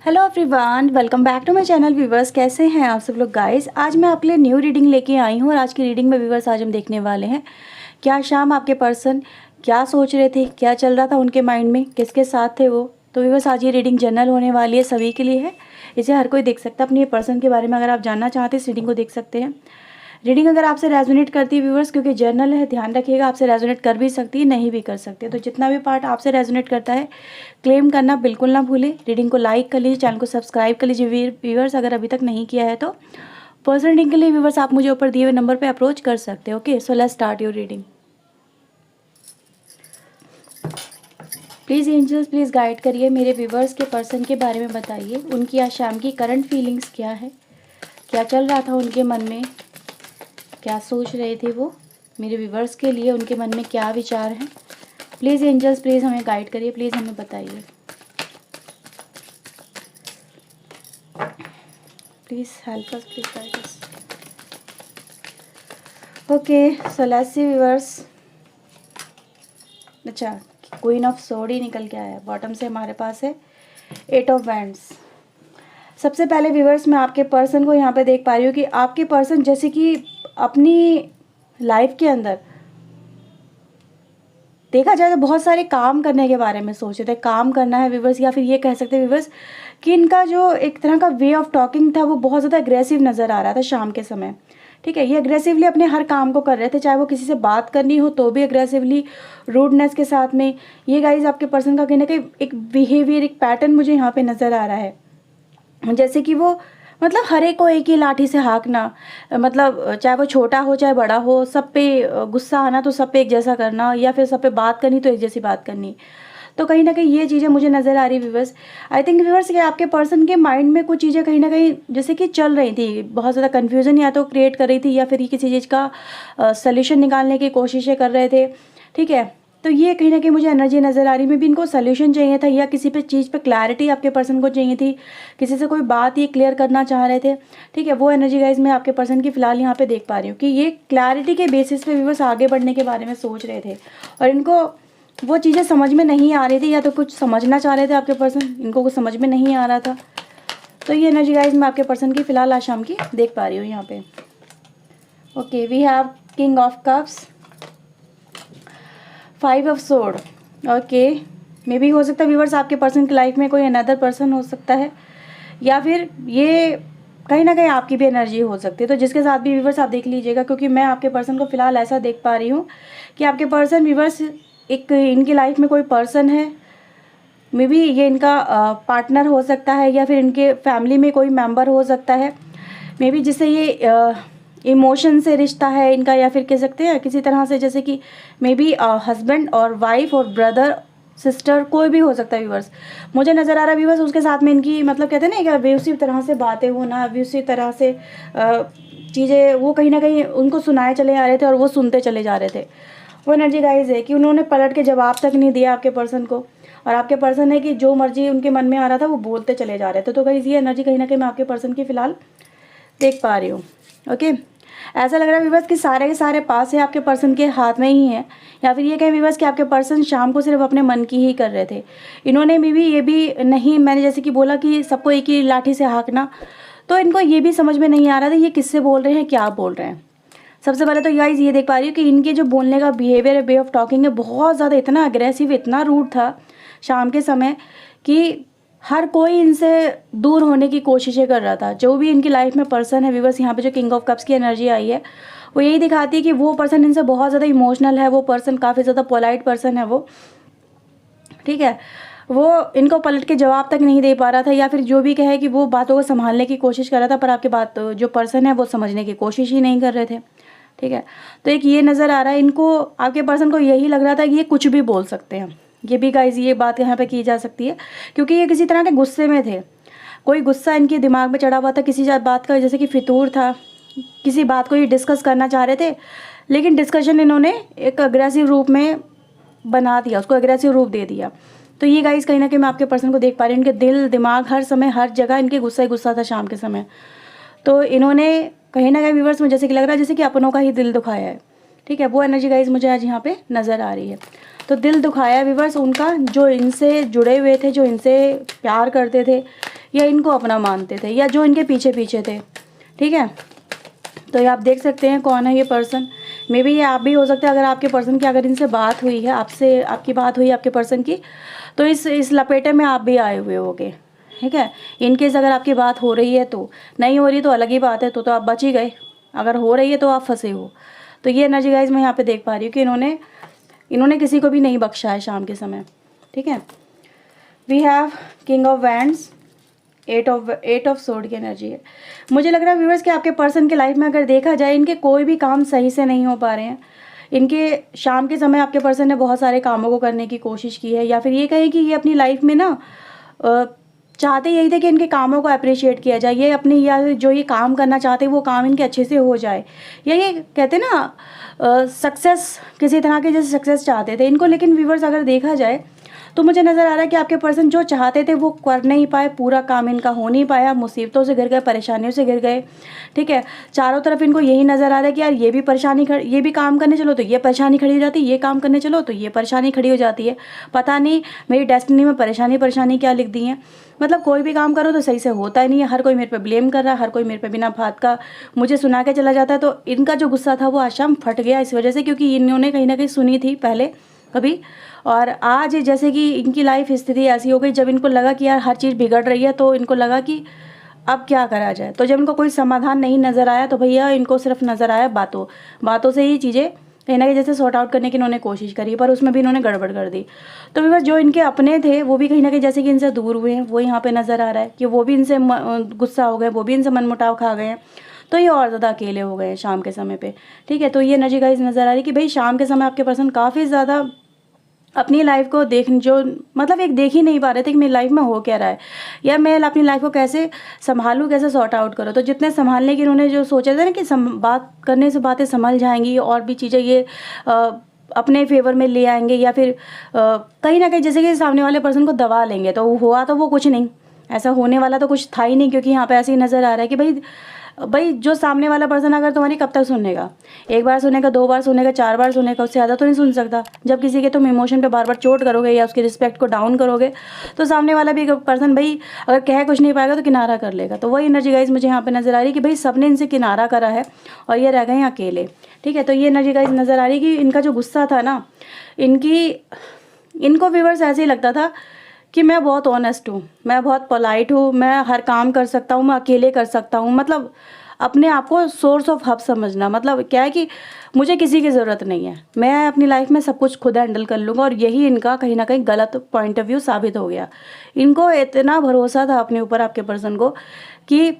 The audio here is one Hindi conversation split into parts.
Hello everyone, welcome back to my channel. Viewers, कैसे हैं आप सब लोग गाइस। आज मैं आपके लिए न्यू रीडिंग लेके आई हूँ और आज की रीडिंग में व्यूवर्स आज हम देखने वाले हैं क्या शाम आपके पर्सन क्या सोच रहे थे, क्या चल रहा था उनके माइंड में, किसके साथ थे वो। तो व्यूवर्स आज ये रीडिंग जनरल होने वाली है, सभी के लिए है, इसे हर कोई देख सकता है। अपने पर्सन के बारे में अगर आप जानना चाहते हैं इस रीडिंग को देख सकते हैं। रीडिंग अगर आपसे रेजोनेट करती है व्यूवर्स, क्योंकि जर्नल है, ध्यान रखिएगा, आपसे रेजोनेट कर भी सकती है, नहीं भी कर सकती है। तो जितना भी पार्ट आपसे रेजोनेट करता है क्लेम करना बिल्कुल ना भूलें। रीडिंग को लाइक कर लीजिए, चैनल को सब्सक्राइब कर लीजिए व्यूवर्स, अगर अभी तक नहीं किया है तो। पर्सनल रीडिंग के लिए व्यूवर्स आप मुझे ऊपर दिए हुए नंबर पे अप्रोच कर सकते हैं। Okay, so let's start your reading. Please angels, please guide करिए मेरे व्यूवर्स के पर्सन के बारे में, बताइए उनकी आज शाम की करंट फीलिंग्स क्या है, क्या चल रहा था उनके मन में, क्या सोच रहे थे वो। मेरे व्यूवर्स के लिए उनके मन में क्या विचार हैं। प्लीज़ एंजल्स, प्लीज़ हमें गाइड करिए, प्लीज़ हमें बताइए। Please help us, please guide us. Okay, so let's see viewers. अच्छा, क्वीन ऑफ सोर्ड ही निकल के आया। बॉटम से हमारे पास है 8 ऑफ वैंड्स। सबसे पहले व्यूवर्स मैं आपके पर्सन को यहाँ पे देख पा रही हूँ कि आपके पर्सन जैसे कि अपनी लाइफ के अंदर देखा जाए तो बहुत सारे काम करने के बारे में सोचे थे, काम करना है व्यूवर्स, या फिर ये कह सकते हैं व्यूवर्स कि इनका जो एक तरह का वे ऑफ टॉकिंग था वो बहुत ज़्यादा अग्रेसिव नज़र आ रहा था शाम के समय। ठीक है, ये अग्रेसिवली अपने हर काम को कर रहे थे, चाहे वो किसी से बात करनी हो तो भी अग्रेसिवली, रूडनेस के साथ में। ये गाइज आपके पर्सन का कहीं ना कहीं एक बिहेवियर, एक पैटर्न मुझे यहाँ पे नज़र आ रहा है, जैसे कि वो मतलब हर एक को एक ही लाठी से हाँकना, मतलब चाहे वो छोटा हो चाहे बड़ा हो, सब पे गुस्सा आना तो सब पे एक जैसा करना, या फिर सब पे बात करनी तो एक जैसी बात करनी। तो कहीं ना कहीं ये चीज़ें मुझे नज़र आ रही व्यूवर्स। आई थिंक व्यूवर्स कि आपके पर्सन के माइंड में कुछ चीज़ें कहीं ना कहीं जैसे कि चल रही थी, बहुत ज़्यादा कन्फ्यूज़न या तो क्रिएट कर रही थी, या फिर ये किसी चीज़ का सल्यूशन निकालने की कोशिशें कर रहे थे। ठीक है, तो ये कहीं ना कहीं मुझे एनर्जी नज़र आ रही। में भी इनको सोल्यूशन चाहिए था, या किसी पे चीज़ पे क्लैरिटी आपके पर्सन को चाहिए थी, किसी से कोई बात ये क्लियर करना चाह रहे थे। ठीक है, वो एनर्जी गाइज मैं आपके पर्सन की फ़िलहाल यहाँ पे देख पा रही हूँ कि ये क्लैरिटी के बेसिस पे व्यूअर्स आगे बढ़ने के बारे में सोच रहे थे, और इनको वो चीज़ें समझ में नहीं आ रही थी, या तो कुछ समझना चाह रहे थे आपके पर्सन, इनको कुछ समझ में नहीं आ रहा था। तो ये एनर्जी गाइज मैं आपके पर्सन की फ़िलहाल आज शाम की देख पा रही हूँ यहाँ पे। Okay, we have king of cups, 5 of sword. Okay, maybe हो सकता है व्यूवर्स आपके पर्सन की लाइफ में कोई अनदर पर्सन हो सकता है, या फिर ये कहीं ना कहीं आपकी भी एनर्जी हो सकती है। तो जिसके साथ भी व्यूवर्स आप देख लीजिएगा, क्योंकि मैं आपके पर्सन को फिलहाल ऐसा देख पा रही हूँ कि आपके पर्सन व्यूवर्स एक इनकी लाइफ में कोई पर्सन है, मे बी ये इनका पार्टनर हो सकता है, या फिर इनके फैमिली में कोई मेम्बर हो सकता है, मे बी जिससे ये इमोशन से रिश्ता है इनका, या फिर कह सकते हैं किसी तरह से, जैसे कि मे बी हस्बैंड और वाइफ और ब्रदर सिस्टर कोई भी हो सकता है व्यूवर्स। मुझे नज़र आ रहा है व्यूवर्स उसके साथ में इनकी मतलब कहते हैं ना कि अब्यूसिव तरह से बातें होना, अब्यूसिव तरह से चीज़ें वो कहीं ना कहीं उनको सुनाए चले आ रहे थे और वो सुनते चले जा रहे थे। वो एनर्जी गाइज है कि उन्होंने पलट के जवाब तक नहीं दिया आपके पर्सन को, और आपके पर्सन है कि जो मर्जी उनके मन में आ रहा था वो बोलते चले जा रहे थे। तो गाइज ये एनर्जी कहीं ना कहीं मैं आपके पर्सन की फ़िलहाल देख पा रही हूँ। ओके, ऐसा लग रहा है व्यूवर्स कि सारे के सारे पास है आपके पर्सन के हाथ में ही है, या फिर ये कहें व्यूवर्स कि आपके पर्सन शाम को सिर्फ अपने मन की ही कर रहे थे। इन्होंने भी ये भी नहीं, मैंने जैसे कि बोला कि सबको एक ही लाठी से हाँकना, तो इनको ये भी समझ में नहीं आ रहा था ये किससे बोल रहे हैं, क्या बोल रहे हैं। सबसे पहले तो गाइस ये देख पा रही हूँ कि इनके जो बोलने का बिहेवियर है, वे ऑफ टॉकिंग है, बहुत ज़्यादा इतना अग्रेसिव, इतना रूड था शाम के समय कि हर कोई इनसे दूर होने की कोशिशें कर रहा था। जो भी इनकी लाइफ में पर्सन है व्यूवर्स, यहाँ पे जो किंग ऑफ कप्स की एनर्जी आई है वो यही दिखाती है कि वो पर्सन इनसे बहुत ज़्यादा इमोशनल है, वो पर्सन काफ़ी ज़्यादा पोलाइट पर्सन है वो। ठीक है, वो इनको पलट के जवाब तक नहीं दे पा रहा था, या फिर जो भी कहे कि वो बातों को संभालने की कोशिश कर रहा था, पर आपके बात जो पर्सन है वो समझने की कोशिश ही नहीं कर रहे थे। ठीक है, तो एक ये नज़र आ रहा है इनको, आपके पर्सन को यही लग रहा था कि ये कुछ भी बोल सकते हैं। ये भी गाइस ये बात यहाँ पे की जा सकती है, क्योंकि ये किसी तरह के गुस्से में थे, कोई गुस्सा इनके दिमाग में चढ़ा हुआ था किसी बात का, जैसे कि फितूर था, किसी बात को ये डिस्कस करना चाह रहे थे, लेकिन डिस्कशन इन्होंने एक अग्रेसिव रूप में बना दिया, उसको अग्रेसिव रूप दे दिया। तो ये गाइस कहीं ना कहीं मैं आपके पर्सन को देख पा रही हूँ, इनके दिल दिमाग हर समय हर जगह इनके गुस्सा ही गुस्सा था शाम के समय। तो इन्होंने कहीं ना कहीं व्यूवर्स में जैसे कि लग रहा है जैसे कि अपनों का ही दिल दुखाया है। ठीक है, वो एनर्जी गाइज मुझे आज यहाँ पे नज़र आ रही है। तो दिल दुखाया व्यूवर्स उनका, जो इनसे जुड़े हुए थे, जो इनसे प्यार करते थे, या इनको अपना मानते थे, या जो इनके पीछे पीछे थे। ठीक है, तो ये आप देख सकते हैं कौन है ये पर्सन। मे बी ये आप भी हो सकते हैं। अगर आपके पर्सन की अगर इनसे बात हुई है, आपसे आपकी बात हुई आपके पर्सन की, तो इस लपेटे में आप भी आए हुए होगे। ठीक है, इनकेस अगर आपकी बात हो रही है, तो नहीं हो रही तो अलग ही बात है, तो आप बच ही गए। अगर हो रही है तो आप फंसे हो। तो ये एनर्जी गाइज मैं यहाँ पे देख पा रही हूँ कि इन्होंने किसी को भी नहीं बख्शा है शाम के समय। ठीक है, we have king of wands, eight of sword की एनर्जी है। मुझे लग रहा है व्यूअर्स कि आपके पर्सन के लाइफ में अगर देखा जाए, इनके कोई भी काम सही से नहीं हो पा रहे हैं। इनके शाम के समय आपके पर्सन ने बहुत सारे कामों को करने की कोशिश की है, या फिर ये कहें कि ये अपनी लाइफ में ना चाहते यही थे कि इनके कामों को अप्रिशिएट किया जाए। ये अपनी या जो ये काम करना चाहते हैं वो काम इनके अच्छे से हो जाए, या ये कहते हैं ना सक्सेस, किसी तरह के जैसे सक्सेस चाहते थे इनको। लेकिन व्यूअर्स अगर देखा जाए तो मुझे नज़र आ रहा है कि आपके पर्सन जो चाहते थे वो कर नहीं पाए, पूरा काम इनका हो नहीं पाया, मुसीबतों से घिर गए, परेशानियों से घिर गए। ठीक है, चारों तरफ इनको यही नज़र आ रहा है कि यार ये भी ये भी काम करने चलो तो ये परेशानी खड़ी हो जाती है, ये काम करने चलो तो ये परेशानी खड़ी हो जाती है। पता नहीं मेरी डेस्टिनी में परेशानी क्या लिख दी है। मतलब कोई भी काम करो तो सही से होता ही नहीं है। हर कोई मेरे पे ब्लेम कर रहा है, हर कोई मेरे पे बिना बात का मुझे सुना के चला जाता है। तो इनका जो गुस्सा था वो आज शाम फट गया इस वजह से, क्योंकि इन्होंने कहीं ना कहीं सुनी थी पहले कभी, और आज जैसे कि इनकी लाइफ स्थिति ऐसी हो गई, जब इनको लगा कि यार हर चीज़ बिगड़ रही है, तो इनको लगा कि अब क्या करा जाए। तो जब इनको कोई समाधान नहीं नज़र आया, तो भैया इनको सिर्फ नज़र आया बातों से ही चीज़ें कहीं ना कहीं जैसे सॉर्ट आउट करने की इन्होंने कोशिश करी, पर उसमें भी इन्होंने गड़बड़ कर दी। तो भी बस जो इनके अपने थे वो भी कहीं ना कहीं जैसे कि इनसे दूर हुए हैं, वो यहाँ पे नज़र आ रहा है कि वो भी इनसे गुस्सा हो गए, वो भी इनसे मनमुटाव खा गए हैं। तो ये और ज़्यादा अकेले हो गए हैं शाम के समय पे। ठीक है, तो ये एनर्जी गाइस नज़र आ रही है कि भाई शाम के समय आपके पर्सन काफ़ी ज़्यादा अपनी लाइफ को मतलब एक देख ही नहीं पा रहे थे कि मेरी लाइफ में हो क्या रहा है, या मैं अपनी लाइफ को कैसे संभालूं, कैसे सॉर्ट आउट करूं। तो जितने संभालने की उन्होंने जो सोचा था ना कि बात करने से बातें संभल जाएंगी और भी चीज़ें ये अपने फेवर में ले आएंगे, या फिर कहीं ना कहीं जैसे कि सामने वाले पर्सन को दबा लेंगे। तो हुआ तो वो कुछ नहीं, ऐसा होने वाला तो कुछ था ही नहीं, क्योंकि यहाँ पे ऐसे ही नज़र आ रहा है कि भाई जो सामने वाला पर्सन अगर तुम्हारी कब तक सुनेगा, एक बार सुनेगा, 2 बार सुनेगा, 4 बार सुनेगा, उससे ज़्यादा तो नहीं सुन सकता। जब किसी के तुम इमोशन पे बार बार चोट करोगे या उसकी रिस्पेक्ट को डाउन करोगे, तो सामने वाला भी पर्सन भाई अगर कह कुछ नहीं पाएगा तो किनारा कर लेगा। तो वही एनर्जी गाइज मुझे यहाँ पे नज़र आ रही है कि भाई सबने इनसे किनारा करा है और ये रह गए हैं अकेले। ठीक है, तो ये एनर्जी गाइज नज़र आ रही है कि इनका जो गुस्सा था ना, इनको व्यूअर्स ऐसे ही लगता था कि मैं बहुत ऑनेस्ट हूँ, मैं बहुत पोलाइट हूँ, मैं हर काम कर सकता हूँ, मैं अकेले कर सकता हूँ। मतलब अपने आप को सोर्स ऑफ हब समझना, मतलब क्या है कि मुझे किसी की ज़रूरत नहीं है, मैं अपनी लाइफ में सब कुछ खुद हैंडल कर लूँगा। और यही इनका कहीं ना कहीं गलत पॉइंट ऑफ व्यू साबित हो गया। इनको इतना भरोसा था अपने ऊपर, आपके पर्सन को, कि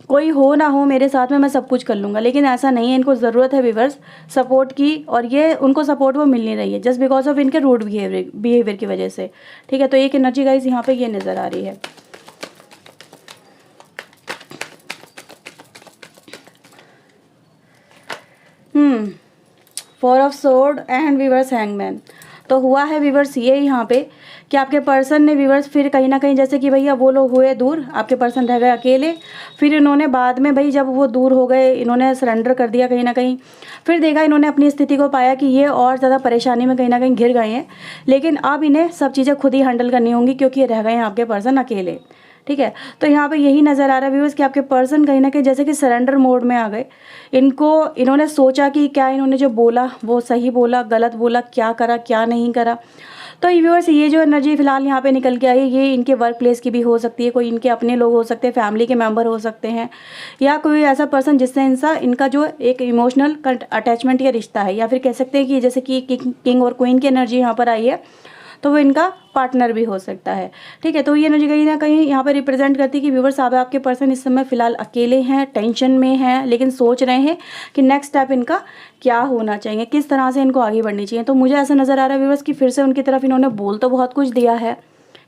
कोई हो ना हो मेरे साथ में मैं सब कुछ कर लूँगा। लेकिन ऐसा नहीं है, इनको ज़रूरत है व्यूअर्स सपोर्ट की, और ये उनको सपोर्ट वो मिल नहीं रही है जस्ट बिकॉज ऑफ इनके रूड बिहेवियर की वजह से। ठीक है, तो एक एनर्जी गाइज यहाँ पे ये नज़र आ रही है। Four of sword and viewers hangman. तो हुआ है व्यूअर्स ये यहाँ पे कि आपके पर्सन ने व्यूअर्स फिर कहीं ना कहीं जैसे कि भैया वो लोग हुए दूर, आपके पर्सन रह गए अकेले। फिर इन्होंने बाद में भाई जब वो दूर हो गए, इन्होंने सरेंडर कर दिया कहीं ना कहीं। फिर देखा इन्होंने अपनी स्थिति को, पाया कि ये और ज़्यादा परेशानी में कहीं ना कहीं घिर गए हैं। लेकिन अब इन्हें सब चीज़ें खुद ही हैंडल करनी होंगी, क्योंकि ये रह गए हैं आपके पर्सन अकेले। ठीक है, तो यहाँ पे यही नज़र आ रहा है व्यूअर्स कि आपके पर्सन कहीं ना कहीं जैसे कि सरेंडर मोड में आ गए। इन्होंने सोचा कि क्या इन्होंने जो बोला वो सही बोला, गलत बोला, क्या करा क्या नहीं करा। तो व्यूअर्स ये जो एनर्जी फिलहाल यहाँ पे निकल के आई है, ये इनके वर्क प्लेस की भी हो सकती है, कोई इनके अपने लोग हो सकते हैं, फैमिली के मेंबर हो सकते हैं, या कोई ऐसा पर्सन जिससे इनका जो एक इमोशनल अटैचमेंट या रिश्ता है, या फिर कह सकते हैं कि जैसे कि किंग और क्वीन की एनर्जी यहाँ पर आई है, तो वो इनका पार्टनर भी हो सकता है। ठीक है, तो ये एनर्जी कहीं ना कहीं यहाँ पर रिप्रेजेंट करती है कि व्यूअर्स आपके पर्सन इस समय फिलहाल अकेले हैं, टेंशन में हैं, लेकिन सोच रहे हैं कि नेक्स्ट स्टेप इनका क्या होना चाहिए, किस तरह से इनको आगे बढ़नी चाहिए। तो मुझे ऐसा नज़र आ रहा है व्यूअर्स कि फिर से उनकी तरफ इन्होंने बोल तो बहुत कुछ दिया है,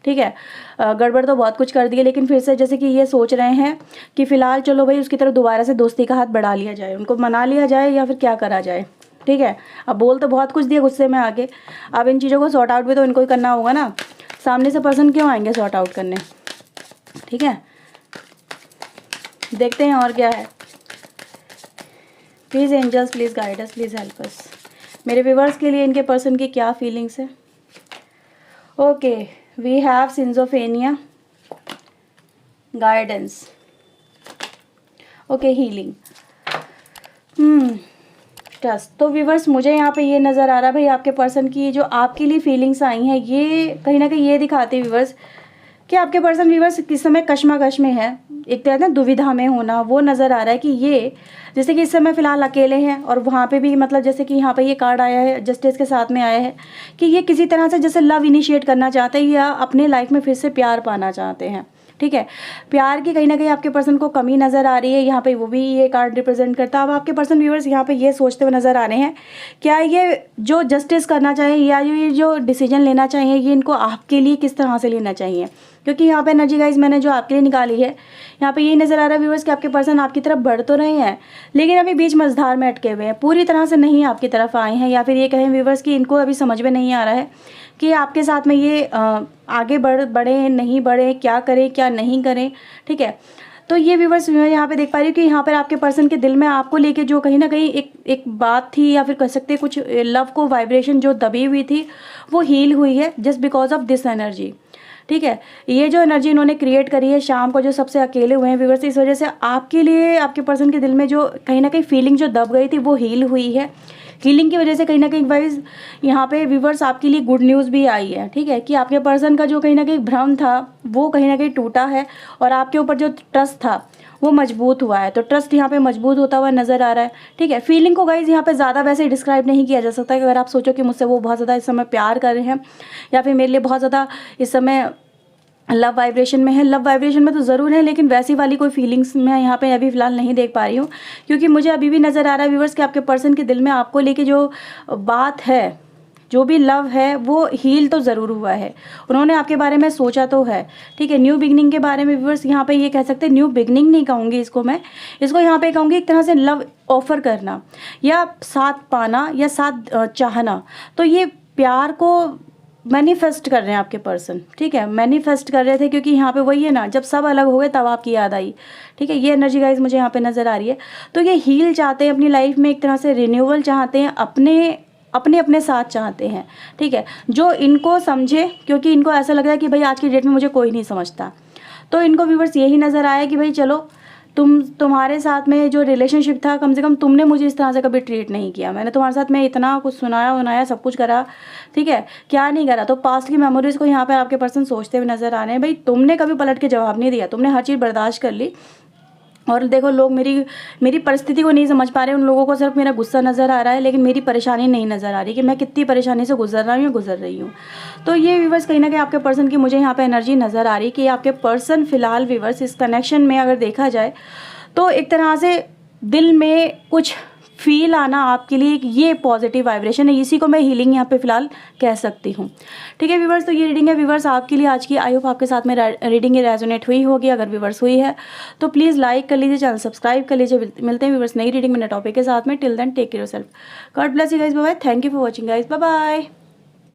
ठीक है, गड़बड़ तो बहुत कुछ कर दिया, लेकिन फिर से जैसे कि ये सोच रहे हैं कि फ़िलहाल चलो भाई उसकी तरफ दोबारा से दोस्ती का हाथ बढ़ा लिया जाए, उनको मना लिया जाए, या फिर क्या करा जाए। ठीक है, अब बोल तो बहुत कुछ दिया गुस्से में आके, अब इन चीज़ों को सॉर्ट आउट भी तो इनको ही करना होगा ना, सामने से पर्सन क्यों आएंगे सॉर्ट आउट करने। ठीक है, देखते हैं और क्या है। Please angels, please guide us, please help us. मेरे व्यूअर्स के लिए इनके पर्सन की क्या फीलिंग्स है। Okay, we have schizophrenia, guidance, okay, healing, trust. तो व्यूवर्स मुझे यहाँ पे ये नज़र आ रहा है भाई आपके पर्सन की जो आपके लिए फीलिंग्स आई हैं ये कहीं ना कहीं ये दिखाते व्यूवर्स कि आपके पर्सन व्यूवर्स किस समय कश्मकश में है, एक तरह ना दुविधा में होना, वो नज़र आ रहा है कि ये जैसे कि इस समय फ़िलहाल अकेले हैं और वहाँ पे भी मतलब जैसे कि यहाँ पे ये कार्ड आया है जस्टिस के साथ में आया है कि ये किसी तरह से जैसे लव इनिशिएट करना चाहते हैं या अपने लाइफ में फिर से प्यार पाना चाहते हैं। ठीक है, प्यार की कहीं ना कहीं आपके पर्सन को कमी नज़र आ रही है, यहाँ पे वो भी ये कार्ड रिप्रेजेंट करता है। अब आपके पर्सन व्यूअर्स यहाँ पे ये सोचते हुए नज़र आ रहे हैं क्या ये जो जस्टिस करना चाहिए या ये जो डिसीजन लेना चाहिए ये इनको आपके लिए किस तरह से लेना चाहिए, क्योंकि यहाँ पे एनर्जी गाइज मैंने जो आपके लिए निकाली है यहाँ पे यही नज़र आ रहा है व्यूअर्स कि आपके पर्सन आपकी तरफ बढ़ तो रहे हैं लेकिन अभी बीच मझधार में अटके हुए हैं, पूरी तरह से नहीं आपकी तरफ आए हैं, या फिर ये कहें व्यूअर्स कि इनको अभी समझ में नहीं आ रहा है कि आपके साथ में ये आगे बढ़े नहीं बढ़े, क्या करें क्या नहीं करें। ठीक है, तो ये व्यूअर्स मैं यहाँ पे देख पा रही हूँ कि यहाँ पर आपके पर्सन के दिल में आपको लेके जो कहीं ना कहीं एक बात थी या फिर कह सकते हैं कुछ लव को वाइब्रेशन जो दबी हुई थी वो हील हुई है just because of this energy. ठीक है, ये जो एनर्जी इन्होंने क्रिएट करी है शाम को जो सबसे अकेले हुए हैं व्यूअर्स, इस वजह से आपके लिए आपके पर्सन के दिल में जो कहीं ना कहीं फीलिंग जो दब गई थी वो हील हुई है। हीलिंग की वजह से कहीं ना कहीं वाइज यहाँ पे व्यूअर्स आपके लिए गुड न्यूज़ भी आई है। ठीक है, कि आपके पर्सन का जो कहीं ना कहीं भ्रम था वो कहीं ना कहीं टूटा है और आपके ऊपर जो ट्रस्ट था वो मजबूत हुआ है, तो ट्रस्ट यहाँ पे मजबूत होता हुआ नज़र आ रहा है। ठीक है, फीलिंग को गाइज यहाँ पे ज़्यादा वैसे डिस्क्राइब नहीं किया जा सकता कि अगर आप सोचो कि मुझसे वो बहुत ज़्यादा इस समय प्यार कर रहे हैं या फिर मेरे लिए बहुत ज़्यादा इस समय लव वाइब्रेशन में है, लव वाइब्रेशन में तो ज़रूर है लेकिन वैसी वाली कोई फीलिंग्स मैं यहाँ पे अभी फ़िलहाल नहीं देख पा रही हूँ, क्योंकि मुझे अभी भी नज़र आ रहा है व्यूअर्स कि आपके पर्सन के दिल में आपको लेके जो बात है, जो भी लव है वो हील तो ज़रूर हुआ है, उन्होंने आपके बारे में सोचा तो है। ठीक है, न्यू बिगनिंग के बारे में व्यूअर्स यहाँ पे ये कह सकते हैं, न्यू बिगनिंग नहीं कहूँगी इसको मैं, इसको यहाँ पे कहूँगी एक तरह से लव ऑफर करना या साथ पाना या साथ चाहना। तो ये प्यार को मैनिफेस्ट कर रहे हैं आपके पर्सन। ठीक है, मैनिफेस्ट कर रहे थे क्योंकि यहाँ पे वही है ना, जब सब अलग हो गए तब आपकी याद आई। ठीक है, ये एनर्जी गाइज मुझे यहाँ पे नज़र आ रही है। तो ये हील चाहते हैं अपनी लाइफ में, एक तरह से रिन्यूअल चाहते हैं, अपने साथ चाहते हैं। ठीक है, जो इनको समझे, क्योंकि इनको ऐसा लग रहा है कि भाई आज की डेट में मुझे कोई नहीं समझता, तो इनको व्यूअर्स यही नज़र आया कि भाई चलो तुम्हारे साथ में जो रिलेशनशिप था कम से कम तुमने मुझे इस तरह से कभी ट्रीट नहीं किया, मैंने तुम्हारे साथ में इतना कुछ सुनाया सब कुछ करा। ठीक है, क्या नहीं करा, तो पास्ट की मेमोरीज़ को यहाँ पर आपके पर्सन सोचते हुए नज़र आ रहे हैं। भाई तुमने कभी पलट के जवाब नहीं दिया, तुमने हर चीज़ बर्दाश्त कर ली और देखो लोग मेरी परिस्थिति को नहीं समझ पा रहे, उन लोगों को सिर्फ मेरा गुस्सा नज़र आ रहा है लेकिन मेरी परेशानी नहीं नज़र आ रही कि मैं कितनी परेशानी से गुजर रही हूँ। तो ये व्यूवर्स कहीं ना कहीं आपके पर्सन की मुझे यहाँ पे एनर्जी नज़र आ रही कि आपके पर्सन फ़िलहाल व्यूवर्स इस कनेक्शन में अगर देखा जाए तो एक तरह से दिल में कुछ फील आना आपके लिए ये पॉजिटिव वाइब्रेशन है, इसी को मैं हीलिंग यहाँ पे फिलहाल कह सकती हूँ। ठीक है व्यूवर्स, तो ये रीडिंग है व्यूवर्स आपके लिए आज की। आई होप आपके साथ में रीडिंग ये रेजोनेट हुई होगी। अगर व्यूवर्स हुई है तो प्लीज़ लाइक कर लीजिए, चैनल सब्सक्राइब कर लीजिए। मिलते हैं व्यूवर्स नई रीडिंग में नए टॉपिक के साथ में। Till then take care yourself, God bless you guys, bye bye, thank you for watching guys, bye bye.